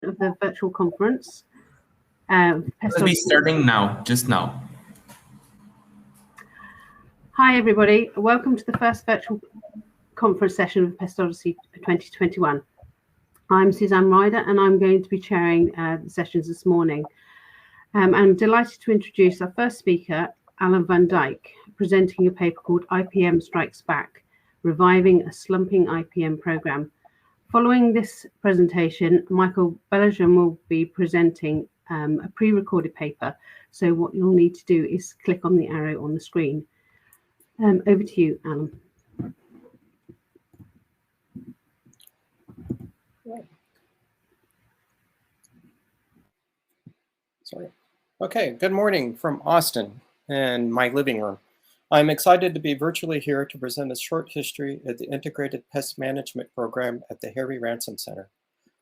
of the virtual conference. Pest Odyssey starting now, just now. Hi everybody, welcome to the first virtual conference session of Pest Odyssey 2021. I'm Suzanne Ryder and I'm going to be chairing the sessions this morning. I'm delighted to introduce our first speaker, Alan van Dyke, presenting a paper called IPM Strikes Back, Reviving a Slumping IPM Program. Following this presentation, Michael Bellingham will be presenting a pre-recorded paper. So what you'll need to do is click on the arrow on the screen. Over to you, Alan. Sorry. Okay, good morning from Austin and my living room. I'm excited to be virtually here to present a short history of the Integrated Pest Management Program at the Harry Ransom Center.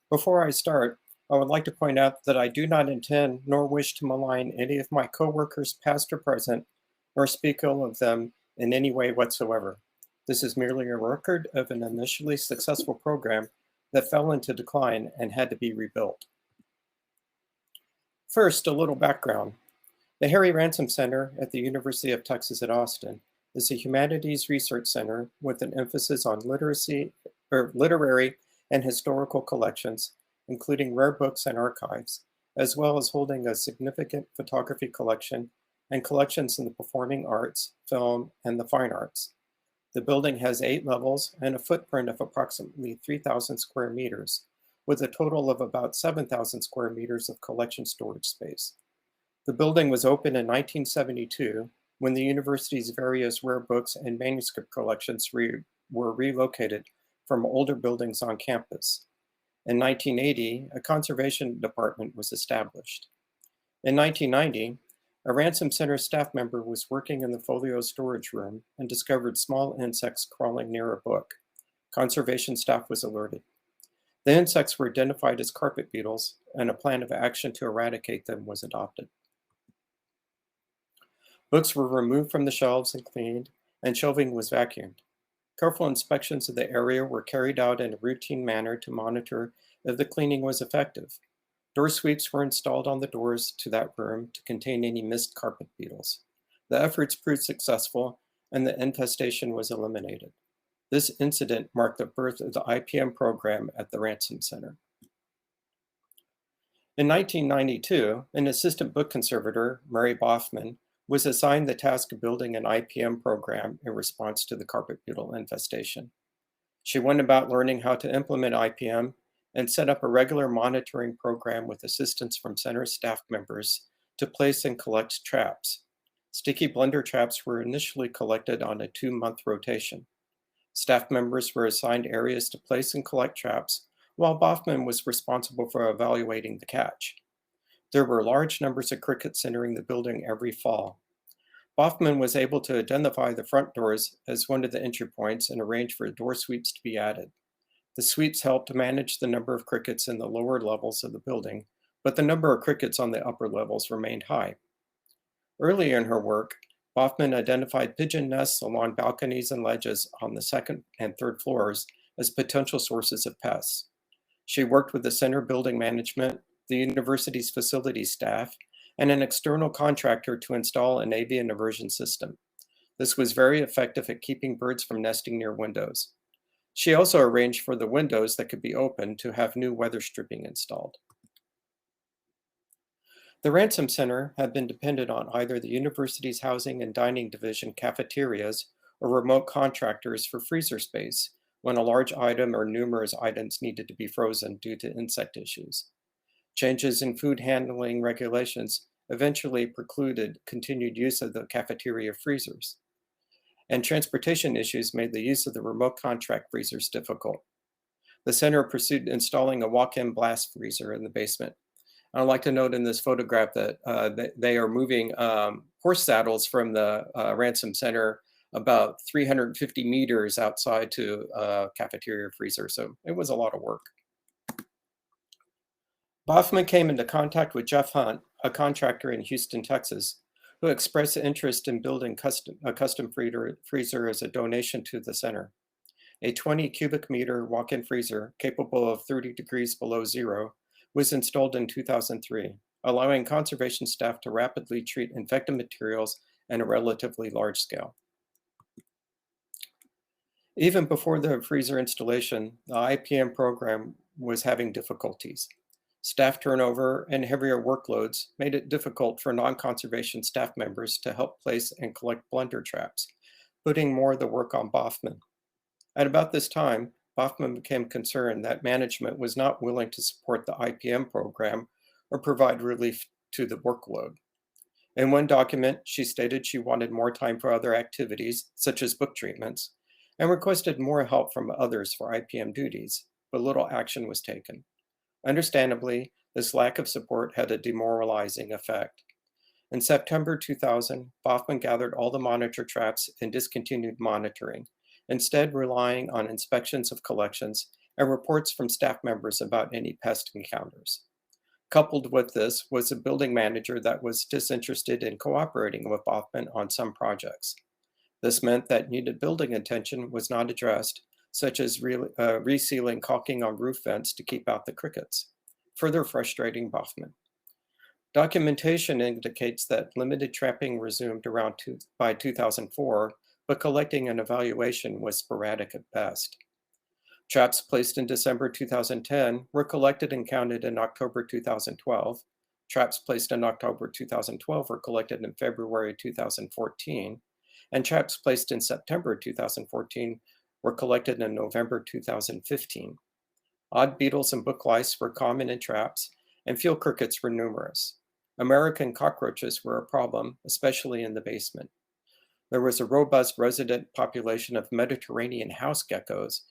Before I start, I would like to point out that I do not intend nor wish to malign any of my coworkers past or present, nor speak ill of them in any way whatsoever. This is merely a record of an initially successful program that fell into decline and had to be rebuilt. First, a little background. The Harry Ransom Center at the University of Texas at Austin is a humanities research center with an emphasis on literary and historical collections, including rare books and archives, as well as holding a significant photography collection and collections in the performing arts, film, and the fine arts. The building has 8 levels and a footprint of approximately 3,000 square meters, with a total of about 7,000 square meters of collection storage space. The building was opened in 1972 when the university's various rare books and manuscript collections were relocated from older buildings on campus. In 1980, a conservation department was established. In 1990, a Ransom Center staff member was working in the folio storage room and discovered small insects crawling near a book. Conservation staff was alerted. The insects were identified as carpet beetles, and a plan of action to eradicate them was adopted. Books were removed from the shelves and cleaned, and shelving was vacuumed. Careful inspections of the area were carried out in a routine manner to monitor if the cleaning was effective. Door sweeps were installed on the doors to that room to contain any missed carpet beetles. The efforts proved successful, and the infestation was eliminated. This incident marked the birth of the IPM program at the Ransom Center. In 1992, an assistant book conservator, Mary Boffman, was assigned the task of building an IPM program in response to the carpet beetle infestation. She went about learning how to implement IPM and set up a regular monitoring program with assistance from center staff members to place and collect traps. Sticky blender traps were initially collected on a 2-month rotation. Staff members were assigned areas to place and collect traps, while Boffman was responsible for evaluating the catch. There were large numbers of crickets entering the building every fall. Boffman was able to identify the front doors as one of the entry points and arrange for door sweeps to be added. The sweeps helped to manage the number of crickets in the lower levels of the building, but the number of crickets on the upper levels remained high. Early in her work, Boffman identified pigeon nests along balconies and ledges on the 2nd and 3rd floors as potential sources of pests. She worked with the center building management, the university's facilities staff, and an external contractor to install an avian aversion system. This was very effective at keeping birds from nesting near windows. She also arranged for the windows that could be opened to have new weather stripping installed. The Ransom Center had been dependent on either the university's housing and dining division cafeterias or remote contractors for freezer space when a large item or numerous items needed to be frozen due to insect issues. Changes in food handling regulations eventually precluded continued use of the cafeteria freezers. And transportation issues made the use of the remote contract freezers difficult. The center pursued installing a walk-in blast freezer in the basement. I'd like to note in this photograph that they are moving horse saddles from the Ransom Center about 350 meters outside to a cafeteria freezer, so it was a lot of work. Boffman came into contact with Jeff Hunt, a contractor in Houston, Texas, who expressed interest in building a custom freezer as a donation to the center. A 20 cubic meter walk-in freezer capable of 30 degrees below zero was installed in 2003, allowing conservation staff to rapidly treat infected materials at a relatively large scale. Even before the freezer installation, the IPM program was having difficulties. Staff turnover and heavier workloads made it difficult for non-conservation staff members to help place and collect blunder traps, putting more of the work on Boffman. At about this time, Boffman became concerned that management was not willing to support the IPM program or provide relief to the workload. In one document, she stated she wanted more time for other activities, such as book treatments, and requested more help from others for IPM duties, but little action was taken. Understandably, this lack of support had a demoralizing effect. In September 2000, Boffman gathered all the monitor traps and discontinued monitoring, instead relying on inspections of collections and reports from staff members about any pest encounters. Coupled with this was a building manager that was disinterested in cooperating with Boffman on some projects. This meant that needed building attention was not addressed, such as resealing caulking on roof vents to keep out the crickets, further frustrating Boffman. Documentation indicates that limited trapping resumed around by 2004, but collecting and evaluation was sporadic at best. Traps placed in December 2010 were collected and counted in October 2012. Traps placed in October 2012 were collected in February 2014, and traps placed in September 2014 were collected in November 2015. Odd beetles and book lice were common in traps, and field crickets were numerous. American cockroaches were a problem, especially in the basement. There was a robust resident population of Mediterranean house geckos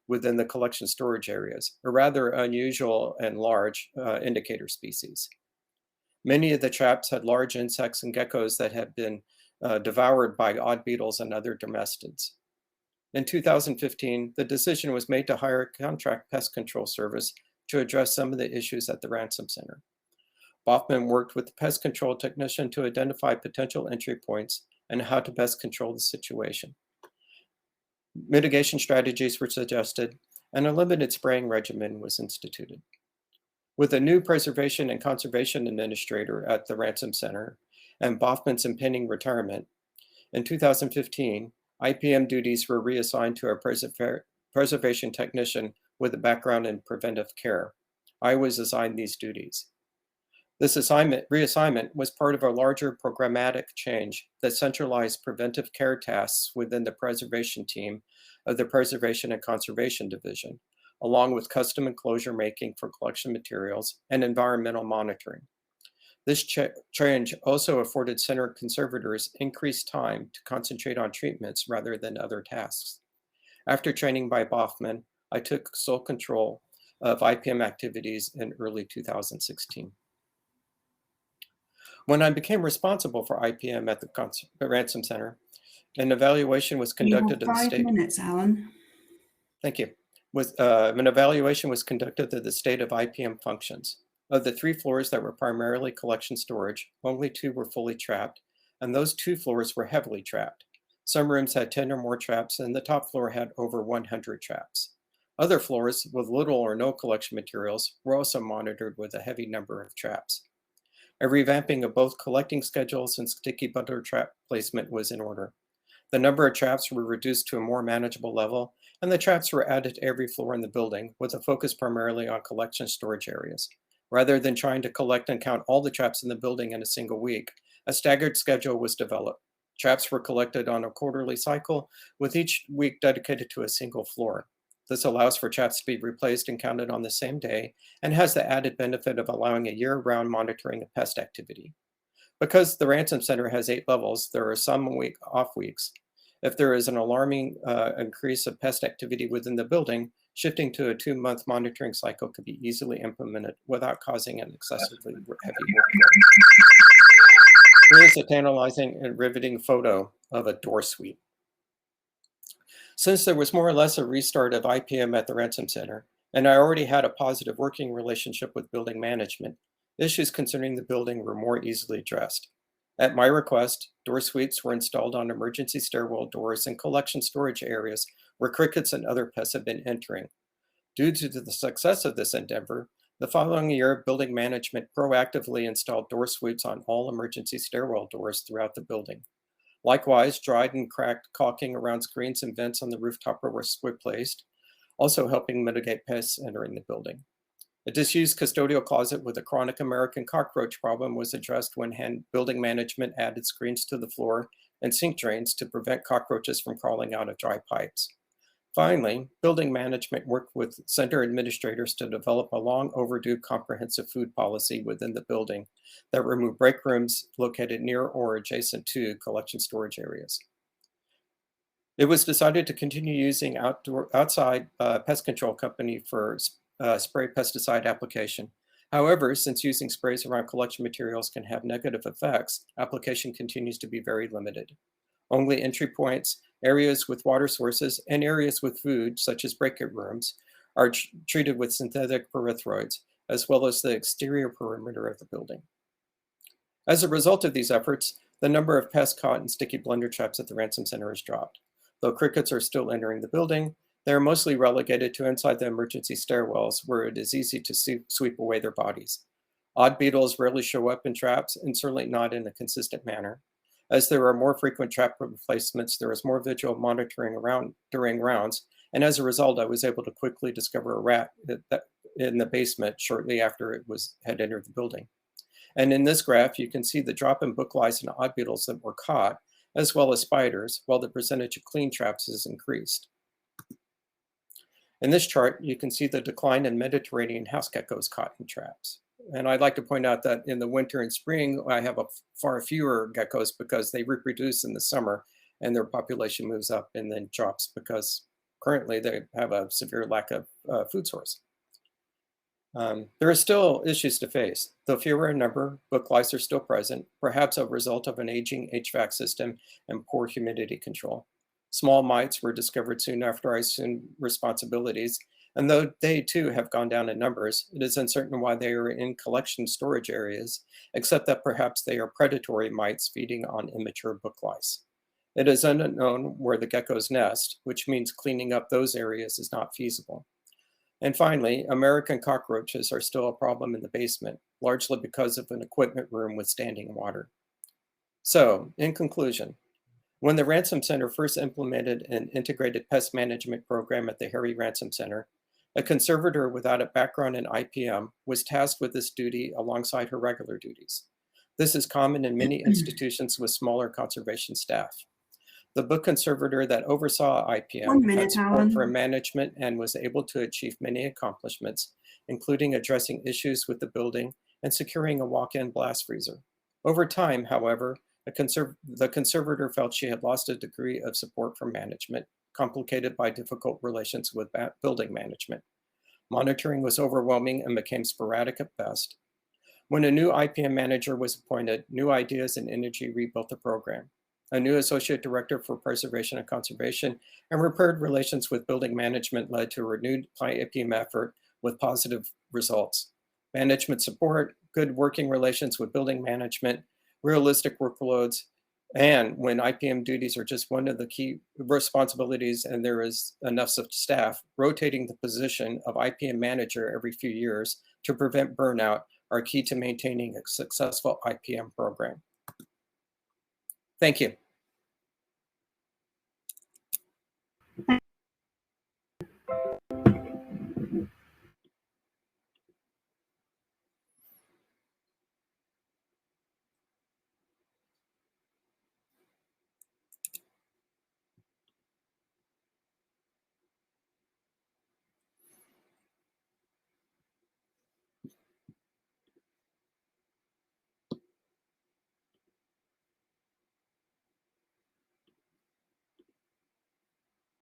within the collection storage areas, a rather unusual and large indicator species. Many of the traps had large insects and geckos that had been devoured by odd beetles and other domestids. In 2015, the decision was made to hire a contract pest control service to address some of the issues at the Ransom Center. Boffman worked with the pest control technician to identify potential entry points and how to best control the situation. Mitigation strategies were suggested, and a limited spraying regimen was instituted. With a new preservation and conservation administrator at the Ransom Center and Boffman's impending retirement, in 2015, IPM duties were reassigned to a preservation technician with a background in preventive care. I was assigned these duties. This reassignment was part of a larger programmatic change that centralized preventive care tasks within the preservation team of the Preservation and Conservation Division, along with custom enclosure making for collection materials and environmental monitoring. This change also afforded center conservators increased time to concentrate on treatments rather than other tasks. After training by Boffman, I took sole control of IPM activities in early 2016. When I became responsible for IPM at the Ransom Center, an evaluation was conducted You have 5 minutes, Alan. Thank you. An evaluation was conducted of the state of IPM functions. Of the 3 floors that were primarily collection storage, only 2 were fully trapped, and those 2 floors were heavily trapped. Some rooms had 10 or more traps, and the top floor had over 100 traps. Other floors with little or no collection materials were also monitored with a heavy number of traps. A revamping of both collecting schedules and sticky bundle trap placement was in order. The number of traps were reduced to a more manageable level, and the traps were added to every floor in the building with a focus primarily on collection storage areas. Rather than trying to collect and count all the traps in the building in a single week, a staggered schedule was developed. Traps were collected on a quarterly cycle, with each week dedicated to a single floor. This allows for traps to be replaced and counted on the same day, and has the added benefit of allowing a year-round monitoring of pest activity. Because the Ransom Center has 8 levels, there are some off weeks. If there is an alarming increase of pest activity within the building, shifting to a 2-month monitoring cycle could be easily implemented without causing an excessively heavy workload. Here is a tantalizing and riveting photo of a door sweep. Since there was more or less a restart of IPM at the Ransom Center, and I already had a positive working relationship with building management, issues concerning the building were more easily addressed. At my request, door suites were installed on emergency stairwell doors and collection storage areas where crickets and other pests had been entering. Due to the success of this endeavor, The following year, building management proactively installed door sweeps on all emergency stairwell doors throughout the building. Likewise, dried and cracked caulking around screens and vents on the rooftop were placed, also helping mitigate pests entering the building. A disused custodial closet with a chronic American cockroach problem was addressed when building management added screens to the floor and sink drains to prevent cockroaches from crawling out of dry pipes. Finally, building management worked with center administrators to develop a long overdue comprehensive food policy within the building that removed break rooms located near or adjacent to collection storage areas. It was decided to continue using outside pest control company for spray pesticide application. However, since using sprays around collection materials can have negative effects, application continues to be very limited. Only entry points, areas with water sources, and areas with food, such as break rooms, are treated with synthetic pyrethroids, as well as the exterior perimeter of the building. As a result of these efforts, the number of pests caught in sticky blender traps at the ransom center has dropped. Though crickets are still entering the building, they are mostly relegated to inside the emergency stairwells, where it is easy to sweep away their bodies. Odd beetles rarely show up in traps, and certainly not in a consistent manner. As there are more frequent trap replacements, there is more visual monitoring during rounds, and as a result, I was able to quickly discover a rat in the basement shortly after it had entered the building. And in this graph, you can see the drop in book lice and odd beetles that were caught, as well as spiders, while the percentage of clean traps has increased. In this chart, you can see the decline in Mediterranean house geckos caught in traps. And I'd like to point out that in the winter and spring, I have far fewer geckos because they reproduce in the summer and their population moves up and then drops because currently they have a severe lack of food source. There are still issues to face. Though fewer in number, book lice are still present, perhaps a result of an aging HVAC system and poor humidity control. Small mites were discovered soon after I assumed responsibilities, and though they too have gone down in numbers, it is uncertain why they are in collection storage areas, except that perhaps they are predatory mites feeding on immature book lice. It is unknown where the geckos nest, which means cleaning up those areas is not feasible. And finally, American cockroaches are still a problem in the basement, largely because of an equipment room with standing water. So, in conclusion, when the Ransom Center first implemented an integrated pest management program at the Harry Ransom Center, a conservator without a background in IPM was tasked with this duty alongside her regular duties. This is common in many institutions with smaller conservation staff. The book conservator that oversaw IPM had support for management and was able to achieve many accomplishments, including addressing issues with the building and securing a walk-in blast freezer. Over time, however, the conservator felt she had lost a degree of support from management, complicated by difficult relations with building management. Monitoring was overwhelming and became sporadic at best. When a new IPM manager was appointed, new ideas and energy rebuilt the program. A new associate director for preservation and conservation and repaired relations with building management led to a renewed IPM effort with positive results. Management support, good working relations with building management, realistic workloads, and when IPM duties are just one of the key responsibilities and there is enough staff, rotating the position of IPM manager every few years to prevent burnout are key to maintaining a successful IPM program. Thank you.